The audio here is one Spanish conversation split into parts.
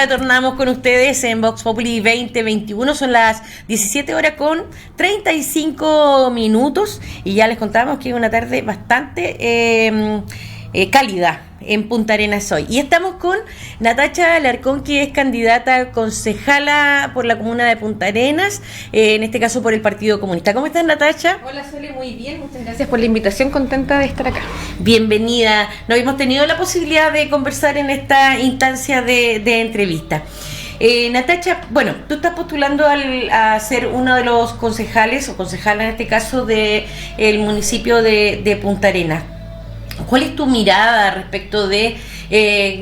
retornamos con ustedes en Vox Populi 2021. Son las 17 horas con 35 minutos y ya les contamos que es una tarde bastante cálida en Punta Arenas hoy. Y estamos con Natacha Alarcón, que es candidata a concejala por la comuna de Punta Arenas, en este caso por el Partido Comunista. ¿Cómo estás, Natacha? Hola, Sole, muy bien, muchas gracias por la invitación, contenta de estar acá. Bienvenida. Nos hemos tenido la posibilidad de conversar en esta instancia de entrevista. Natacha, bueno, tú estás postulando a ser uno de los concejales, o concejala en este caso, del municipio de Punta Arenas. ¿Cuál es tu mirada respecto de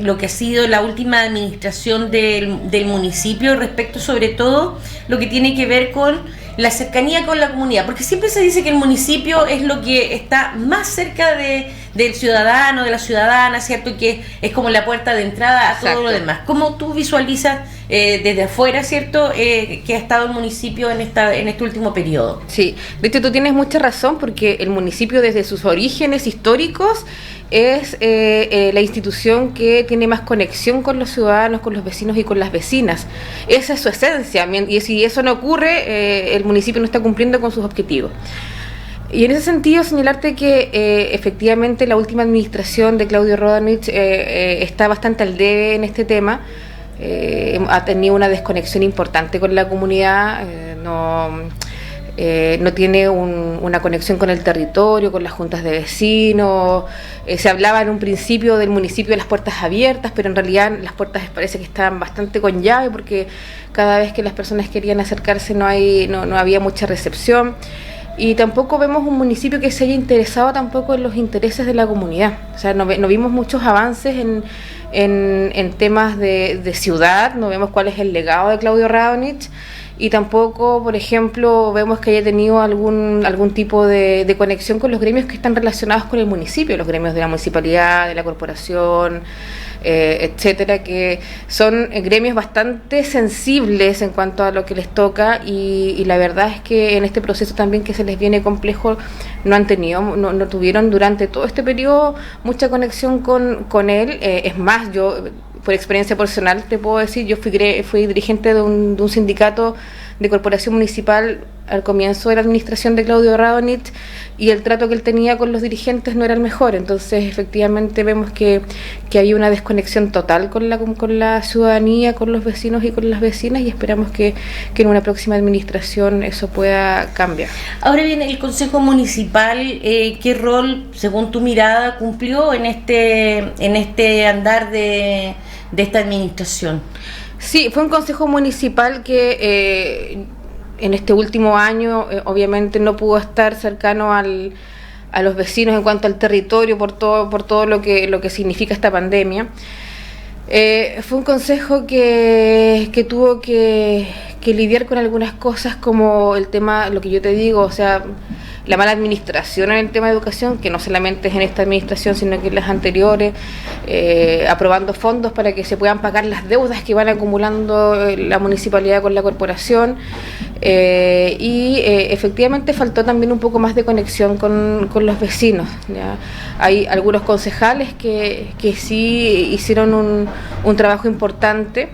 lo que ha sido la última administración del municipio, respecto sobre todo lo que tiene que ver con la cercanía con la comunidad? Porque siempre se dice que el municipio es lo que está más cerca del ciudadano, de la ciudadana, ¿cierto? Que es como la puerta de entrada a Exacto. Todo lo demás. ¿Cómo tú visualizas desde afuera, ¿cierto? Que ha estado el municipio en este último periodo. Sí, de hecho tú tienes mucha razón, porque el municipio desde sus orígenes históricos es la institución que tiene más conexión con los ciudadanos, con los vecinos y con las vecinas. Esa es su esencia, y si eso no ocurre, el municipio no está cumpliendo con sus objetivos. Y en ese sentido señalarte que efectivamente la última administración de Claudio Radonych está bastante al debe en este tema. Ha tenido una desconexión importante con la comunidad, no tiene una conexión con el territorio, con las juntas de vecinos. Se hablaba en un principio del municipio de las puertas abiertas, pero en realidad las puertas parece que estaban bastante con llave, porque cada vez que las personas querían acercarse no había mucha recepción. Y tampoco vemos un municipio que se haya interesado tampoco en los intereses de la comunidad. O sea, no vimos muchos avances en temas de ciudad, no vemos cuál es el legado de Claudio Radonych, y tampoco, por ejemplo, vemos que haya tenido algún tipo de conexión con los gremios que están relacionados con el municipio, los gremios de la municipalidad, de la corporación, etcétera, que son gremios bastante sensibles en cuanto a lo que les toca, y la verdad es que en este proceso también que se les viene complejo no tuvieron durante todo este periodo mucha conexión con él. Es más, yo por experiencia personal te puedo decir, yo fui dirigente de un sindicato de corporación municipal al comienzo de la administración de Claudio Radonych, y el trato que él tenía con los dirigentes no era el mejor. Entonces efectivamente vemos que hay una desconexión total con la ciudadanía, con los vecinos y con las vecinas, y esperamos que en una próxima administración eso pueda cambiar. Ahora bien, el Consejo Municipal, ¿qué rol, según tu mirada, cumplió en este andar de esta administración? Sí, fue un consejo municipal que en este último año obviamente no pudo estar cercano a los vecinos en cuanto al territorio por todo lo que significa esta pandemia. Fue un consejo que tuvo que lidiar con algunas cosas, como el tema, lo que yo te digo, o sea, la mala administración en el tema de educación, que no solamente es en esta administración, sino que en las anteriores, aprobando fondos para que se puedan pagar las deudas que van acumulando la municipalidad con la corporación, y efectivamente faltó también un poco más de conexión con los vecinos, ¿ya? Hay algunos concejales que sí hicieron un trabajo importante,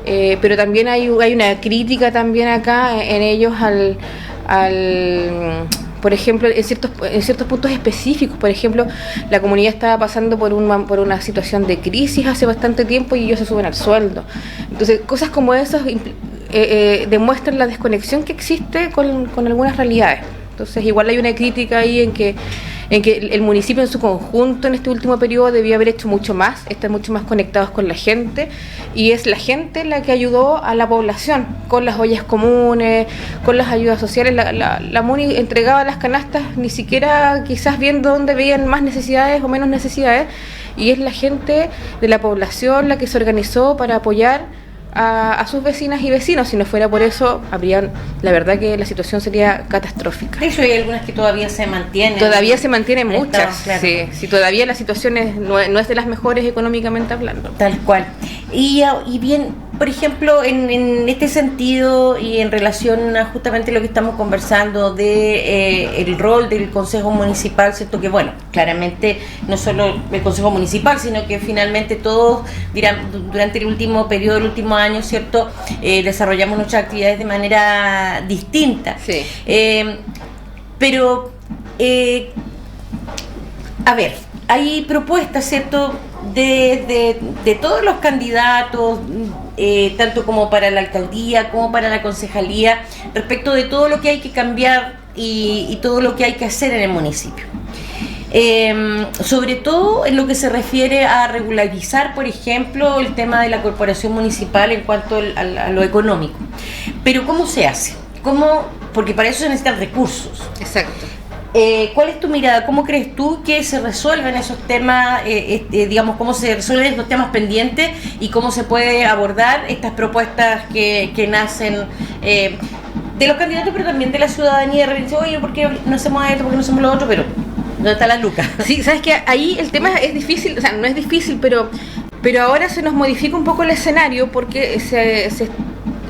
pero también hay una crítica también acá en ellos por ejemplo, en ciertos puntos específicos. Por ejemplo, la comunidad estaba pasando por una situación de crisis hace bastante tiempo y ellos se suben al sueldo. Entonces, cosas como esas demuestran la desconexión que existe con algunas realidades. Entonces, igual hay una crítica ahí en que el municipio en su conjunto en este último periodo debió haber hecho mucho más, estar mucho más conectados con la gente, y es la gente la que ayudó a la población con las ollas comunes, con las ayudas sociales. La MUNI entregaba las canastas ni siquiera quizás viendo dónde veían más necesidades o menos necesidades, y es la gente de la población la que se organizó para apoyar a sus vecinas y vecinos. Si no fuera por eso, la verdad que la situación sería catastrófica. De hecho, hay algunas que todavía se mantienen. Todavía se mantienen muchas, claro. Sí, todavía la situación no es de las mejores económicamente hablando. Tal cual. Y bien, por ejemplo, en este sentido y en relación a justamente lo que estamos conversando de el rol del Consejo Municipal, ¿cierto? Que bueno, claramente no solo el Consejo Municipal, sino que finalmente todos durante el último periodo, el último año, ¿cierto? Desarrollamos nuestras actividades de manera distinta. Sí. Pero, a ver, hay propuestas, ¿cierto?, de todos los candidatos, tanto como para la alcaldía como para la concejalía, respecto de todo lo que hay que cambiar y todo lo que hay que hacer en el municipio. Sobre todo en lo que se refiere a regularizar, por ejemplo, el tema de la corporación municipal en cuanto a lo económico. Pero ¿cómo se hace? Porque para eso se necesitan recursos. Exacto. ¿Cuál es tu mirada? ¿Cómo crees tú que se resuelven esos temas, digamos, cómo se resuelven estos temas pendientes y cómo se puede abordar estas propuestas que nacen de los candidatos, pero también de la ciudadanía? De repente, oye, ¿por qué no hacemos esto? ¿Por qué no hacemos lo otro? Pero ¿dónde está la lucas? Sí, sabes que ahí el tema es difícil, o sea, no es difícil, pero ahora se nos modifica un poco el escenario porque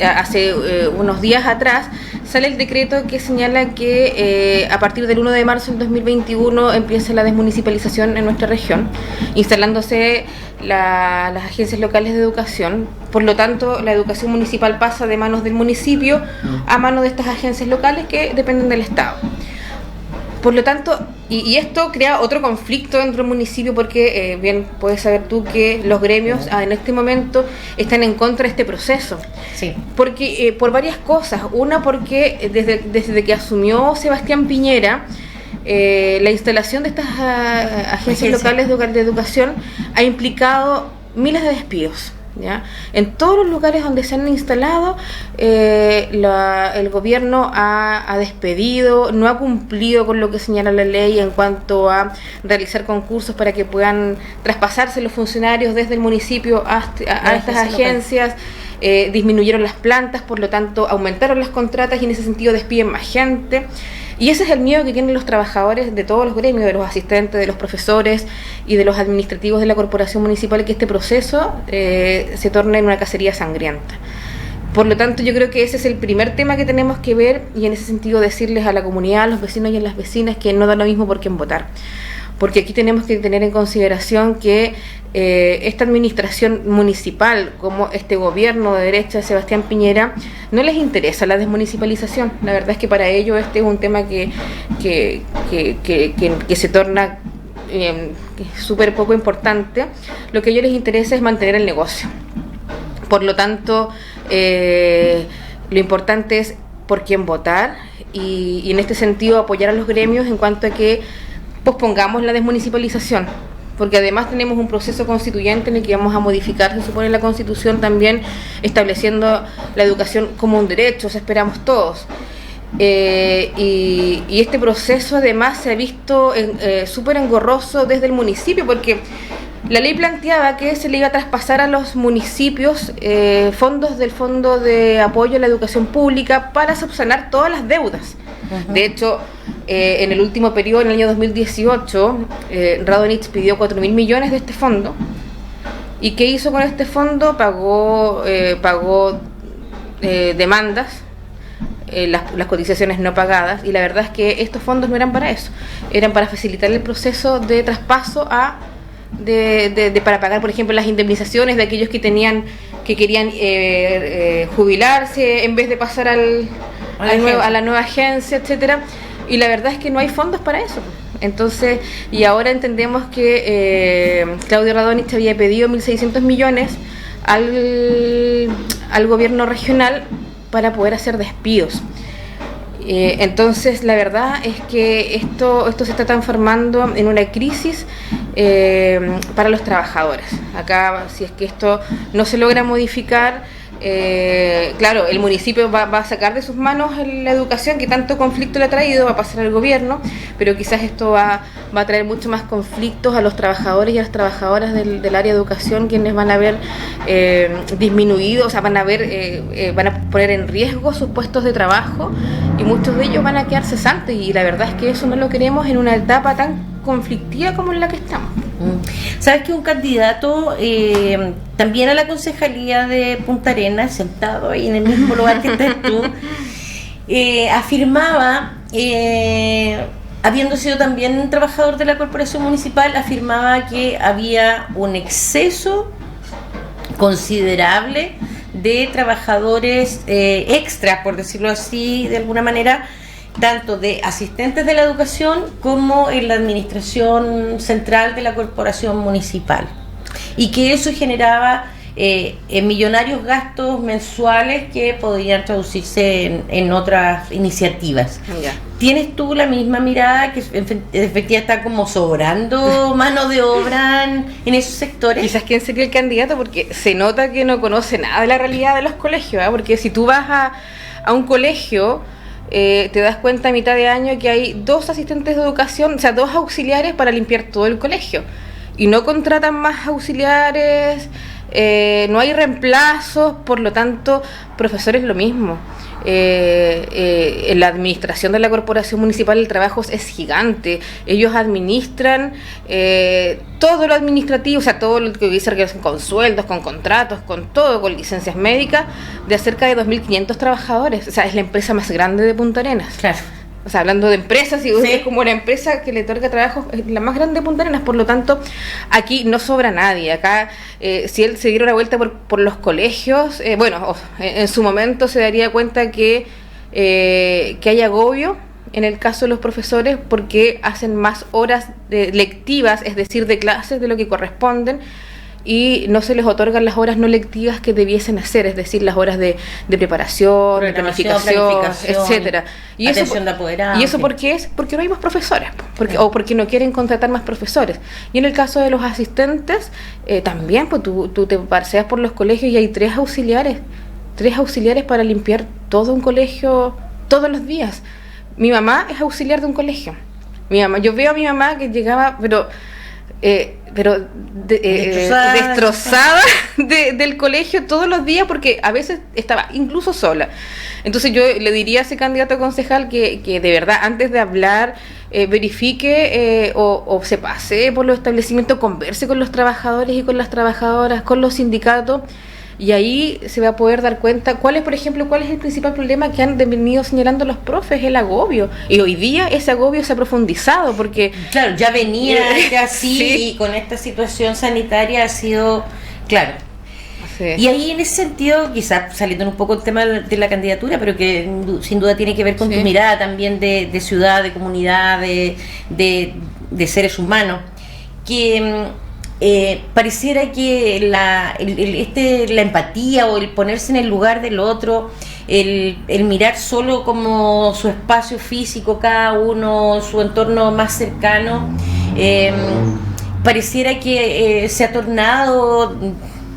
hace unos días atrás sale el decreto que señala que a partir del 1 de marzo del 2021 empieza la desmunicipalización en nuestra región, instalándose las agencias locales de educación. Por lo tanto, la educación municipal pasa de manos del municipio a manos de estas agencias locales que dependen del Estado. Por lo tanto, y esto crea otro conflicto dentro del municipio porque bien puedes saber tú que los gremios en este momento están en contra de este proceso. Sí. Porque por varias cosas. Una, porque desde que asumió Sebastián Piñera, la instalación de estas agencias locales de educación ha implicado miles de despidos. ¿Ya? En todos los lugares donde se han instalado, el gobierno ha despedido, no ha cumplido con lo que señala la ley en cuanto a realizar concursos para que puedan traspasarse los funcionarios desde el municipio a estas agencias. Disminuyeron las plantas, por lo tanto aumentaron las contratas y en ese sentido despiden más gente. Y ese es el miedo que tienen los trabajadores de todos los gremios, de los asistentes, de los profesores y de los administrativos de la corporación municipal, que este proceso se torne en una cacería sangrienta. Por lo tanto, yo creo que ese es el primer tema que tenemos que ver y en ese sentido decirles a la comunidad, a los vecinos y a las vecinas que no da lo mismo por quién votar. Porque aquí tenemos que tener en consideración que esta administración municipal, como este gobierno de derecha de Sebastián Piñera, no les interesa la desmunicipalización. La verdad es que para ellos este es un tema que se torna súper poco importante. Lo que a ellos les interesa es mantener el negocio. Por lo tanto, lo importante es por quién votar y en este sentido apoyar a los gremios en cuanto a que pospongamos la desmunicipalización, porque además tenemos un proceso constituyente en el que vamos a modificar, se supone, la Constitución también, estableciendo la educación como un derecho, eso esperamos todos. Y este proceso además se ha visto súper engorroso desde el municipio, porque la ley planteaba que se le iba a traspasar a los municipios fondos del Fondo de Apoyo a la Educación Pública para subsanar todas las deudas. Uh-huh. De hecho, en el último periodo, en el año 2018, Radonich pidió 4.000 millones de este fondo. ¿Y qué hizo con este fondo? Pagó demandas, las cotizaciones no pagadas, y la verdad es que estos fondos no eran para eso, eran para facilitar el proceso de traspaso para pagar, por ejemplo, las indemnizaciones de aquellos que querían jubilarse en vez de pasar a la nueva agencia, etcétera. Y la verdad es que no hay fondos para eso. Entonces, y ahora entendemos que Claudio Radonich había pedido 1.600 millones al gobierno regional para poder hacer despidos. Entonces, la verdad es que esto se está transformando en una crisis para los trabajadores. Acá, si es que esto no se logra modificar, claro, el municipio va a sacar de sus manos la educación que tanto conflicto le ha traído, va a pasar al gobierno, pero quizás esto va a traer mucho más conflictos a los trabajadores y a las trabajadoras del área de educación, quienes van a ver disminuido, o sea, van a poner en riesgo sus puestos de trabajo y muchos de ellos van a quedar cesantes, y la verdad es que eso no lo queremos en una etapa tan conflictiva como en la que estamos. ¿Sabes que un candidato también a la concejalía de Punta Arenas, sentado ahí en el mismo lugar que estás tú, afirmaba, habiendo sido también trabajador de la corporación municipal, afirmaba que había un exceso considerable de trabajadores extras, por decirlo así, de alguna manera, tanto de asistentes de la educación como en la administración central de la corporación municipal, y que eso generaba millonarios gastos mensuales que podían traducirse en otras iniciativas. Ya. ¿Tienes tú la misma mirada, que efectivamente está como sobrando mano de obra en esos sectores? Quizás quién sería el candidato, porque se nota que no conoce nada de la realidad de los colegios, ¿eh? Porque si tú vas a un colegio, te das cuenta a mitad de año que hay 2 asistentes de educación, o sea, 2 auxiliares para limpiar todo el colegio, y no contratan más auxiliares, no hay reemplazos, por lo tanto, profesores lo mismo. En la administración de la corporación municipal el trabajo es gigante. Ellos administran todo lo administrativo, o sea, todo lo que dice relación con sueldos, con contratos, con todo, con licencias médicas, de cerca de 2.500 trabajadores. O sea, es la empresa más grande de Punta Arenas. Claro. O sea, hablando de empresas, y Sí. es como una empresa que le otorga trabajo, es la más grande de Punta Arenas. Por lo tanto, aquí no sobra nadie. Acá, si él se diera una vuelta por los colegios, en su momento se daría cuenta que hay agobio en el caso de los profesores, porque hacen más horas lectivas, es decir, de clases, de lo que corresponden, y no se les otorgan las horas no lectivas que debiesen hacer, es decir, las horas de preparación, de planificación, etcétera. Y atención de apoderados. ¿Y eso por qué es? Porque no hay más profesores, o porque no quieren contratar más profesores. Y en el caso de los asistentes, también, pues tú te paseas por los colegios y hay 3 auxiliares para limpiar todo un colegio todos los días. Mi mamá es auxiliar de un colegio. Yo veo a mi mamá que llegaba, destrozada del colegio todos los días, porque a veces estaba incluso sola. Entonces yo le diría a ese candidato a concejal que de verdad, antes de hablar, verifique o se pase por los establecimientos, converse con los trabajadores y con las trabajadoras, con los sindicatos, y ahí se va a poder dar cuenta cuál es el principal problema que han venido señalando los profes: el agobio. Y hoy día ese agobio se ha profundizado, porque claro, ya venía así, sí. Y con esta situación sanitaria ha sido, claro. Sí. Y ahí, en ese sentido, quizás saliendo un poco el tema de la candidatura, pero que sin duda tiene que ver con Sí. tu mirada también de ciudad, de comunidad, de seres humanos, que pareciera que la empatía, o el ponerse en el lugar del otro, el mirar solo como su espacio físico, cada uno, su entorno más cercano, pareciera que se ha tornado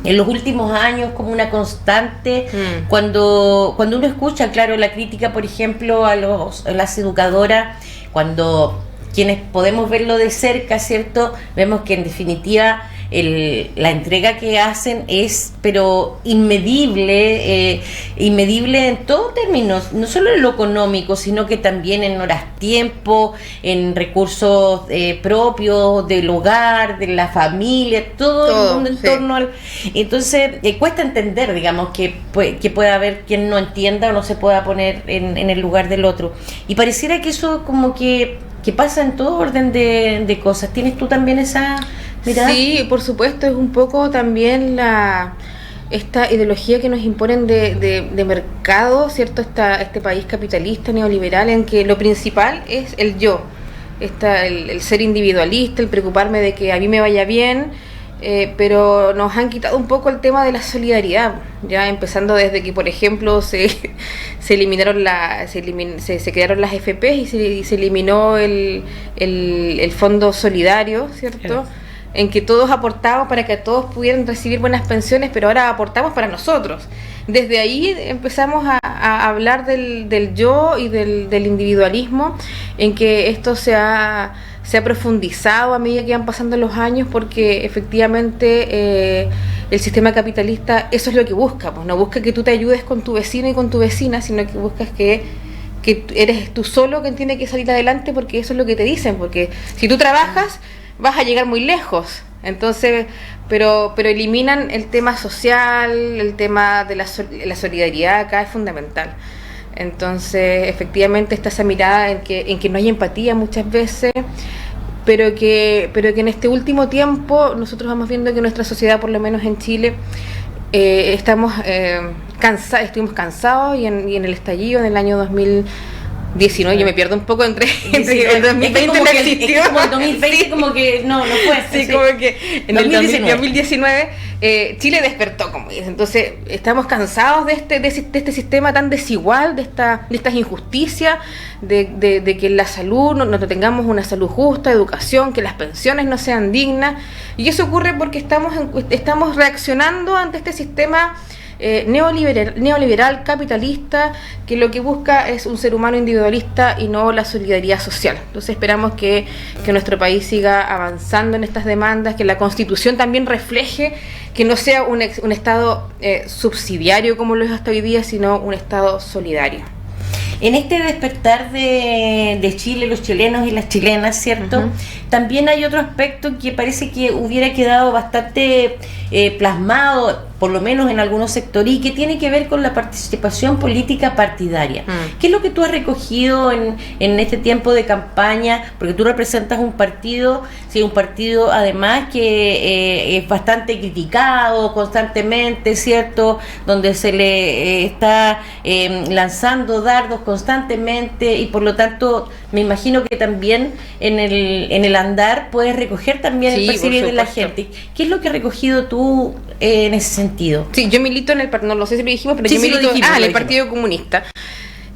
en los últimos años como una constante. Cuando uno escucha, claro, la crítica, por ejemplo, a las educadoras, cuando quienes podemos verlo de cerca, ¿cierto? Vemos que en definitiva la entrega que hacen es, pero inmedible en todos términos, no solo en lo económico, sino que también en horas tiempo, en recursos propios del hogar, de la familia, todo el mundo en sí. torno al... Entonces, cuesta entender, digamos, que pueda haber quien no entienda o no se pueda poner en el lugar del otro. Y pareciera que eso como que pasa en todo orden de cosas. ¿Tienes tú también esa mirada? Sí, por supuesto, es un poco también esta ideología que nos imponen de mercado, ¿cierto? Este país capitalista, neoliberal, en que lo principal es el yo, el ser individualista, el preocuparme de que a mí me vaya bien, pero nos han quitado un poco el tema de la solidaridad, ya empezando desde que, por ejemplo, se eliminaron se crearon las FP y se eliminó el fondo solidario, ¿cierto? Claro. En que todos aportamos para que todos pudieran recibir buenas pensiones, pero ahora aportamos para nosotros. Desde ahí empezamos a hablar del yo y del individualismo, en que esto se ha profundizado a medida que van pasando los años, porque efectivamente el sistema capitalista eso es lo que busca, pues no busca que tú te ayudes con tu vecino y con tu vecina, sino que buscas que eres tú solo quien tiene que salir adelante, porque eso es lo que te dicen, porque si tú trabajas vas a llegar muy lejos. Entonces, pero eliminan el tema social, el tema de la solidaridad acá es fundamental. Entonces, efectivamente está esa mirada en que no hay empatía muchas veces, pero que en este último tiempo nosotros vamos viendo que nuestra sociedad, por lo menos en Chile, estuvimos cansados y en el estallido en el año 2019, yo me pierdo un poco entre el 2020 no existió. Es como el 2020 sí. Como que no fue. Sí, sí, como que en 2019 Chile despertó, como dice. Entonces estamos cansados de este sistema tan desigual, de estas injusticias, de que la salud no tengamos una salud justa, educación, que las pensiones no sean dignas. Y eso ocurre porque estamos reaccionando ante este sistema neoliberal, capitalista, que lo que busca es un ser humano individualista y no la solidaridad social. Entonces esperamos que nuestro país siga avanzando en estas demandas, que la Constitución también refleje que no sea un Estado subsidiario como lo es hasta hoy día, sino un Estado solidario. En este despertar de Chile, los chilenos y las chilenas, ¿cierto? Uh-huh. También hay otro aspecto que parece que hubiera quedado bastante plasmado, por lo menos en algunos sectores, y que tiene que ver con la participación política partidaria. ¿Qué es lo que tú has recogido en este tiempo de campaña? Porque tú representas un partido, sí, un partido además que es bastante criticado constantemente, ¿cierto? Donde se le está lanzando dardos constantemente, y por lo tanto me imagino que también en el andar puedes recoger también el percibir de la gente. ¿Qué es lo que has recogido tú en ese sentido? Sí, yo milito en el partido, no lo sé si lo dijimos, pero sí, yo milito en el Partido Comunista.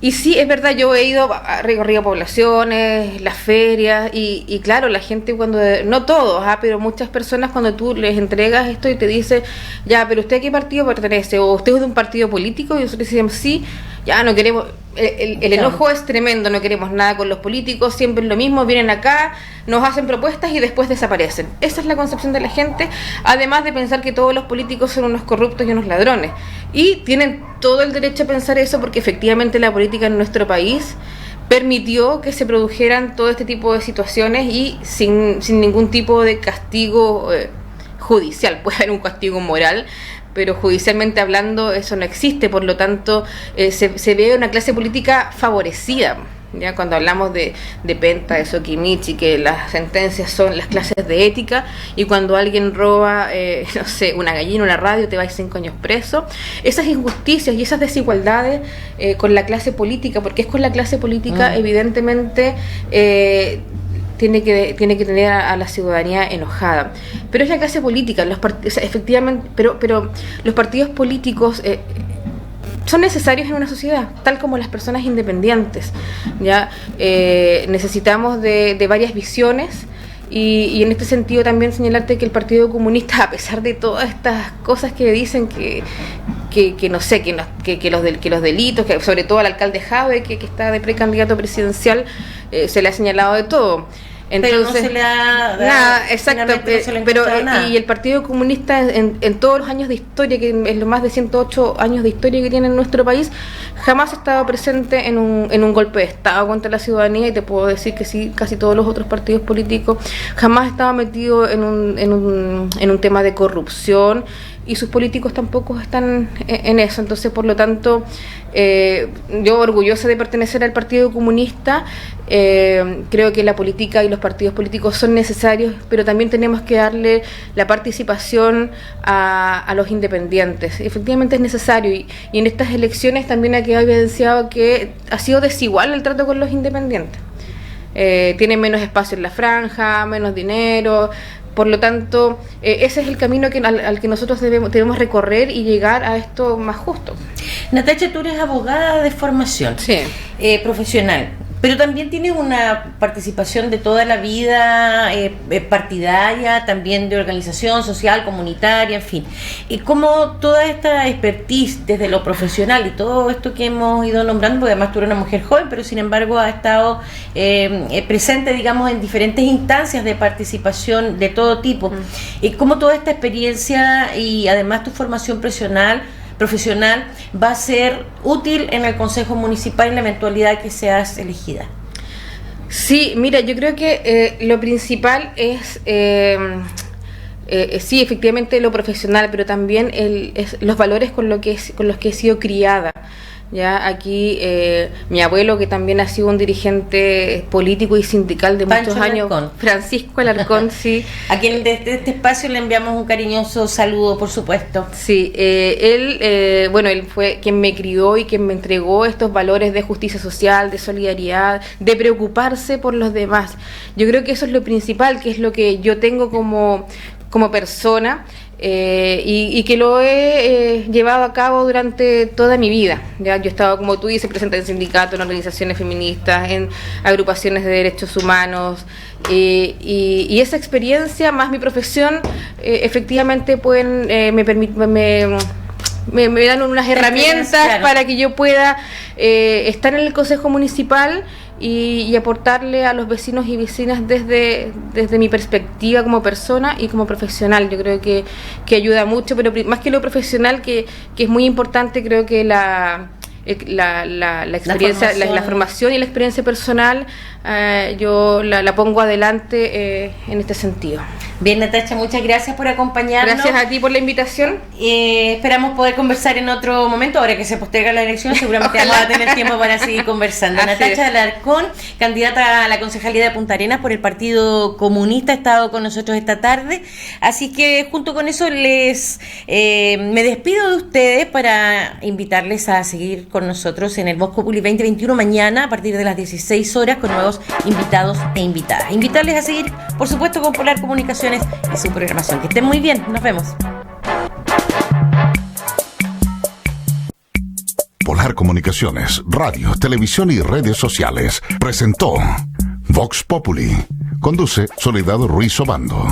Y sí, es verdad, yo he ido a recorrido poblaciones, las ferias, y claro, la gente cuando, no todos, pero muchas personas cuando tú les entregas esto y te dice, ya, pero ¿usted a qué partido pertenece? ¿O usted es de un partido político? Y nosotros decimos, sí, ya no queremos, el enojo es tremendo, no queremos nada con los políticos, siempre es lo mismo, vienen acá, nos hacen propuestas y después desaparecen. Esa es la concepción de la gente, además de pensar que todos los políticos son unos corruptos y unos ladrones. Y tienen todo el derecho a pensar eso porque efectivamente la política en nuestro país permitió que se produjeran todo este tipo de situaciones y sin ningún tipo de castigo judicial. Puede haber un castigo moral, pero judicialmente hablando eso no existe, por lo tanto se ve una clase política favorecida. Ya cuando hablamos de Penta, de Sokimichi, que las sentencias son las clases de ética, y cuando alguien roba, no sé, una gallina, una radio, te vas 5 años preso. Esas injusticias y esas desigualdades con la clase política, porque es con la clase política, evidentemente tiene que tener a la ciudadanía enojada. Pero es la clase política, efectivamente, pero los partidos políticos son necesarios en una sociedad, tal como las personas independientes. Ya necesitamos de varias visiones, y en este sentido también señalarte que el Partido Comunista, a pesar de todas estas cosas que dicen que no sé, que los delitos, que sobre todo al alcalde Jave, que está de precandidato presidencial, se le ha señalado de todo. Entonces, pero no se le ha nada, exacto, nada. Y el Partido Comunista en todos los años de historia, que es los más de 108 años de historia que tiene en nuestro país, jamás ha estado presente en un golpe de Estado contra la ciudadanía, y te puedo decir que sí, casi todos los otros partidos políticos jamás ha estado metido en un tema de corrupción, y sus políticos tampoco están en eso. Entonces, por lo tanto, yo, orgullosa de pertenecer al Partido Comunista, creo que la política y los partidos políticos son necesarios, pero también tenemos que darle la participación a los independientes. Efectivamente es necesario, y en estas elecciones también ha quedado evidenciado que ha sido desigual el trato con los independientes. Tienen menos espacio en la franja, menos dinero. Por lo tanto, ese es el camino al que nosotros debemos recorrer y llegar a esto más justo. Natacha, tú eres abogada de formación, sí, profesional, pero también tienes una participación de toda la vida partidaria, también de organización social, comunitaria, en fin. Y como toda esta expertise desde lo profesional y todo esto que hemos ido nombrando, porque además tú eres una mujer joven, pero sin embargo has estado presente, digamos, en diferentes instancias de participación de todo tipo. Y como toda esta experiencia y además tu formación profesional va a ser útil en el Consejo Municipal en la eventualidad que seas elegida. Sí, mira, yo creo que lo principal es, sí, efectivamente lo profesional, pero también los valores con los que he sido criada. Ya aquí mi abuelo, que también ha sido un dirigente político y sindical de Pancho muchos años, Alarcón. Francisco Alarcón, sí. A quien desde este espacio le enviamos un cariñoso saludo, por supuesto. Sí, él fue quien me crió y quien me entregó estos valores de justicia social, de solidaridad, de preocuparse por los demás. Yo creo que eso es lo principal, que es lo que yo tengo como persona. Y que lo he llevado a cabo durante toda mi vida. ¿Ya? Yo he estado, como tú dices, presente en sindicatos, en organizaciones feministas, en agrupaciones de derechos humanos, y esa experiencia más mi profesión efectivamente me dan unas herramientas, claro, para que yo pueda estar en el Consejo Municipal y aportarle a los vecinos y vecinas desde mi perspectiva como persona y como profesional. Yo creo que ayuda mucho, pero más que lo profesional, que es muy importante, creo que la experiencia, la formación y la experiencia personal, yo la pongo adelante en este sentido. Bien, Natacha, muchas gracias por acompañarnos. Gracias a ti por la invitación. Esperamos poder conversar en otro momento. Ahora que se posterga la elección, seguramente vamos a tener tiempo para seguir conversando. Natacha Alarcón, candidata a la concejalía de Punta Arenas por el Partido Comunista, ha estado con nosotros esta tarde. Así que junto con eso me despido de ustedes para invitarles a seguir con nosotros en el Vox Populi 2021 mañana a partir de las 16 horas con nuevos invitados e invitadas. Invitarles a seguir, por supuesto, con Polar Comunicaciones y su programación. Que estén muy bien. Nos vemos. Polar Comunicaciones, radio, televisión y redes sociales presentó Vox Populi. Conduce Soledad Ruiz Obando.